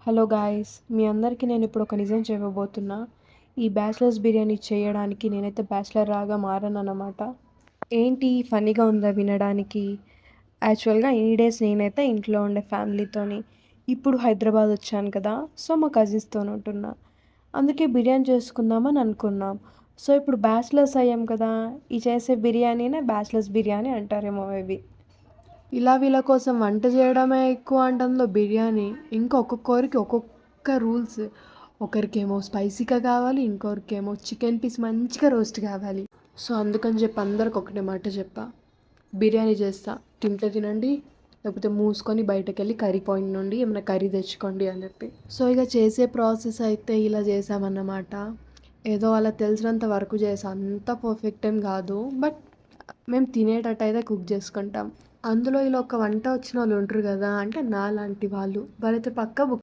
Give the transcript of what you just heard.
Hello guys, మీ అందరికీ నేను ఇప్పుడు ఒక నిజం చెప్పబోతున్నా. ఈ బ్యాచిలర్స్ బిర్యానీ చేయడానికి నేనైతే బ్యాచిలర్ లాగా మారానన్నమాట. ఏంటి ఫన్నీగా ఉందా వినడానికి? యాక్చువల్గా ఎనీ డేస్ నేనైతే ఇంట్లో ఉండే ఫ్యామిలీతోని. ఇప్పుడు హైదరాబాద్ వచ్చాను కదా, సో మా కజిన్స్తో ఉంటున్నా. అందుకే బిర్యానీ చేసుకుందామని అనుకున్నాం. సో ఇప్పుడు బ్యాచిలర్స్ అయ్యాం కదా, ఈ చేసే బిర్యానీనే బ్యాచిలర్స్ బిర్యానీ అంటారేమో మేబీ. ఇలా వీళ్ళ కోసం వంట చేయడమే ఎక్కువ అంటుందో బిర్యానీ. ఇంకా ఒక్కొక్కరికి ఒక్కొక్క రూల్స్. ఒకరికేమో స్పైసీగా కావాలి, ఇంకొకరికేమో చికెన్ పీస్ మంచిగా రోస్ట్ కావాలి. సో అందుకని చెప్పి అందరికి ఒకటే మాట చెప్పా, బిర్యానీ చేస్తా, తింటే తినండి, లేకపోతే మూసుకొని బయటకు వెళ్ళి కర్రీ పాయింట్ నుండి ఏమైనా కర్రీ తెచ్చుకోండి అని చెప్పి. సో ఇక చేసే ప్రాసెస్ అయితే ఇలా చేసామన్నమాట. ఏదో అలా తెలిసినంత వరకు చేసాం, అంత పర్ఫెక్ట్ ఏం కాదు, బట్ మేము తినేటట్టు అయితే కుక్ చేసుకుంటాం. అందులో ఇలా ఒక వంట వచ్చిన వాళ్ళు ఉంటారు కదా, అంటే నాలాంటి వాళ్ళు వాళ్ళైతే పక్కా